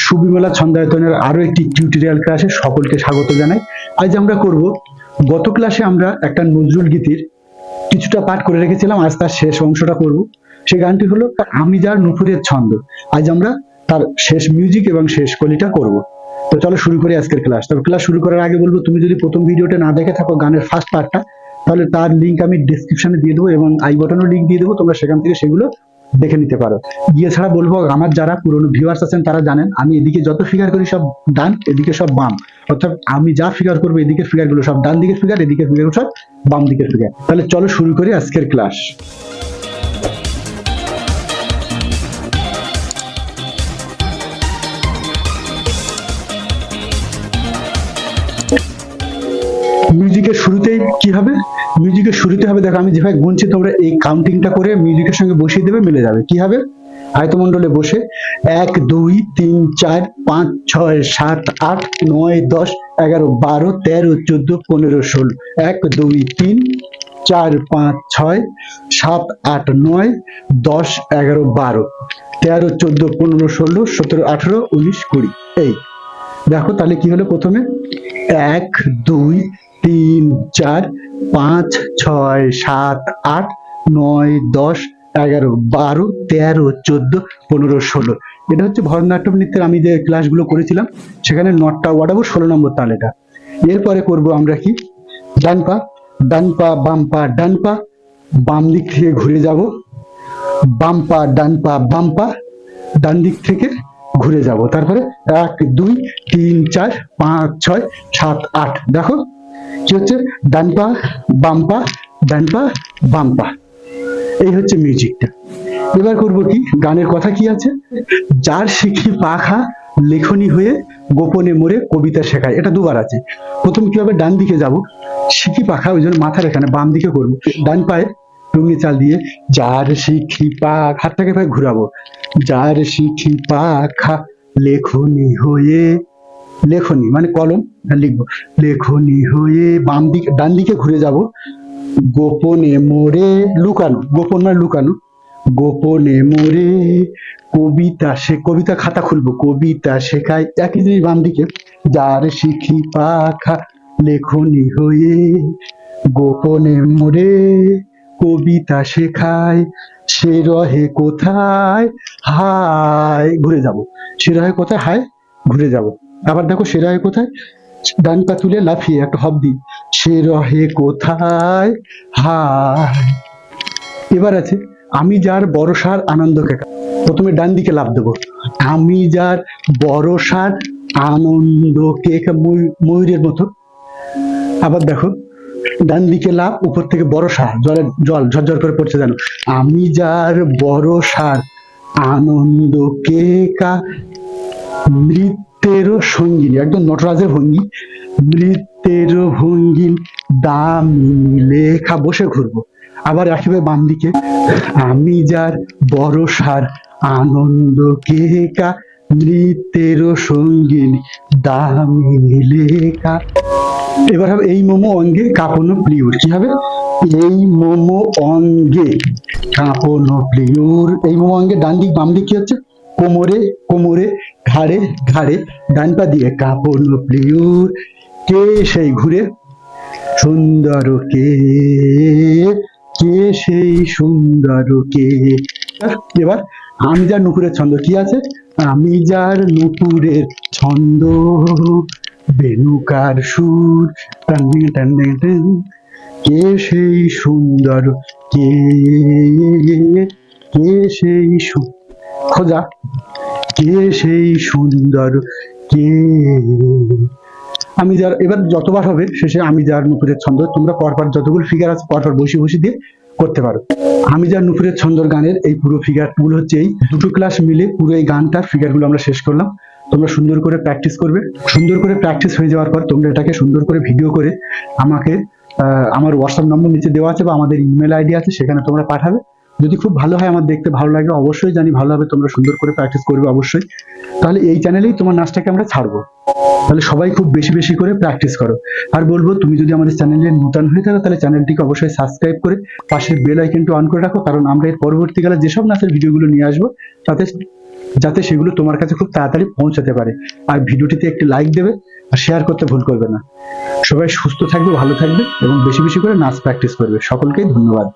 সুবিমলা ছন্দায়তনের আরো একটি টিউটোরিয়াল ক্লাসে সকলকে স্বাগত জানাই। আজ আমরা করব, গত ক্লাসে আমরা একটা নজরুল গীতির কিছুটা পাঠ করে রেখেছিলাম, আজ তার শেষ অংশটা করব। সেই গানটি হলো আমি যার নুপুরের ছন্দ। আজ আমরা তার শেষ মিউজিক এবং শেষ কলিটা করব। তো চলো শুরু করি আজকের ক্লাস। তবে ক্লাস শুরু করার আগে বলবো, তুমি যদি প্রথম ভিডিওটা না দেখে থাকো গানের ফার্স্ট পার্টটা, তাহলে তার লিঙ্ক আমি ডেসক্রিপশনে দিয়ে দেবো এবং আই বাটনও লিঙ্ক দিয়ে দেবো, তোমরা সেখান থেকে সেগুলো দেখে নিতে পারো। গিয়ে ছাড়া বলবো, আমার যারা পুরনো ভিউয়ার্স আছেন তারা জানেন আমি এদিকে যত ফিগার করি সব ডান, এদিকে সব বাম। অর্থাৎ আমি যা ফিগার করবো এদিকের ফিগার গুলো সব ডান দিকের ফিগার, এদিকের ফিগার সব বাম দিকের ফিগার। তাহলে চলো শুরু করি আজকের ক্লাস। মিউজিকের শুরুতেই কি হবে? মিউজিকের শুরুতে হবে, দেখো আমি যেভাবে গুনছি তোমরা এই কাউন্টিংটা করে মিউজিকের সঙ্গে বসিয়ে দেবে, মিলে যাবে। কি হবে? আয়তমণ্ডলে বসে 1 2 3 4 5 6 7 8 9 10 11 12 13 14 15 16 1 2 3 4 5 6 7 8 9 10 11 12 13 14 15 16 17 18 19 20। এই দেখো, তাহলে কি হলো? প্রথমে 1 2 3 4 5 6 7 8 9 10 11 12 13 14 15 16। এটা হচ্ছে ভরতনাট্যম নৃত্যের আমি যে ক্লাসগুলো করেছিলাম সেখানে নটটা ওয়াটাবো 16 নম্বর তাল এটা। এরপরে করব আমরা কি, ডান পা ডান পা বাম পা ডান পা, বাম দিক থেকে ঘুরে যাব, বাম পা ডান পা বাম পা, ডান দিক থেকে ঘুরে যাব। তারপরে 1 2 3 4 5 6 7 8। দেখো কি হচ্ছে? ডান পা বাম পা ডান পা বাম পা। এই হচ্ছে মিউজিকটা। এবার করব কি, গানের কথা কি আছে? যার শিখি পাখা লেখনি হয়ে গোপনে মোরে কবিতা শেখায়। এটা দুবার আছে। প্রথম কি হবে? ডান দিকে যাব, শিখি পাখা, ওই জন্য মাথার এখানে বাম দিকে করব। ডান পায়ে টুঙ্গি চাল দিয়ে যার শিখি পাখা, হাতটাকে ভাই ঘুরাবো। যার শিখি পাখা লেখনি হয়ে, লেখনি মানে কলম, লিখবো লেখনি হয়ে, বাম দিকে ডান দিকে ঘুরে যাব, গোপনে মোরে, লুকানো, গোপন মানে লুকানো, গোপনে মোরে কবিতা কবিতা খাতা খুলবো, কবিতা শেখায়। একই জিনিস বাম দিকে, যার শিখি পাখা লেখনি হয়ে গোপনে মোরে কবিতা শেখায়, সে রহে কোথায় হায়, ঘুরে যাব। সে রহে কোথায় হায়, ঘুরে যাব। আবার দেখো, সে রহে কোথায়, ডান পা তুলে লাফিয়ে একটা হব দিই, সে রহে কোথায় হায়। এবার আছে আমি যার বড়সার আনন্দকে। প্রথমে ডান দিকে লাফ দেবো, আমি যার বড়সার আনন্দকে, ময়ূরের মতো। আবার দেখো, ডান দিকে লাফ, উপর থেকে বড়সা, জল ঝরঝর করে পড়ছে, জানো, আমি যার বড়সার আনন্দকে কা, নৃত্যের সঙ্গিনী, একদম নটরাজের ভঙ্গি, নৃত্যের ভঙ্গি দামিনী লেখা, বসে ঘুরবো। আবার একইভাবে বাম দিকে, আমি যার বড়সার আনন্দ কে কা, নৃত্যের সঙ্গিনী দামিনী লেখা। এবার হবে এই মোমো অঙ্গে কাঁপনো প্রিয়র। কি হবে? এই মোমো অঙ্গে কাঁপনো প্রিয়র। এই মোমো অঙ্গে ডান দিক বাম দিক কি হচ্ছে? কোমরে কোমরে, ঘাড়ে ঘাড়ে, ডান পা দিয়ে কাঁপনো প্রিয়র, কে সেই ঘুরে সুন্দর কে, কে সেই সুন্দর কে। এবার আমি যার নুপুরের ছন্দ কি আছে? আমি যার নুপুরের ছন্দ বেনুকার সুর, টান টান টান, কে সেই সুন্দর কে, কে সেই খোঁজা, কে সেই সুন্দর কে। আমি যার, এবার যতবার হবে শেষে আমি যার নুপুরের ছন্দ, তোমরা পরপর যতগুলো ফিগার আছে পরপর বসে বসে দিয়ে করতে পারো। আমি যার নুপুরের ছন্দর গানের এই পুরো ফিগার গুলো হচ্ছে, এই দুটো ক্লাস মিলে পুরো এই গানটার ফিগার গুলো আমরা শেষ করলাম। তোমরা সুন্দর করে প্র্যাকটিস করবে। সুন্দর করে প্র্যাকটিস হয়ে যাওয়ার পর তোমরা এটাকে সুন্দর করে ভিডিও করে আমাকে আমার হোয়াটসঅ্যাপ নম্বর নিচে দেওয়া আছে বা আমাদের ইমেল আইডি আছে, সেখানে তোমরা পাঠাবে। যদি খুব ভালো হয়, আমার দেখতে ভালো লাগবে, অবশ্যই জানি ভালো হবে, তোমরা সুন্দর করে প্র্যাকটিস করবে অবশ্যই। তাহলে এই চ্যানেলেই তোমার নাচটাকে আমরা ছাড়বো। তাহলে সবাই খুব বেশি বেশি করে প্র্যাকটিস করো। আর বলবো, তুমি যদি আমাদের চ্যানেলে নতুন হয়ে থাকো তাহলে চ্যানেলটিকে অবশ্যই সাবস্ক্রাইব করে পাশের বেল আইকনটি অন করে রাখো, কারণ আমরা এর পরবর্তীকালে যেসব নাচের ভিডিওগুলো নিয়ে আসবো তাতে যাতে সেগুলো তোমার কাছে খুব তাড়াতাড়ি পৌঁছাতে পারে। আর ভিডিওটিতে একটি লাইক দেবে আর শেয়ার করতে ভুল করবে না। সবাই সুস্থ থাকবে, ভালো থাকবে এবং বেশি বেশি করে নাচ প্র্যাকটিস করবে। সকলকেই ধন্যবাদ।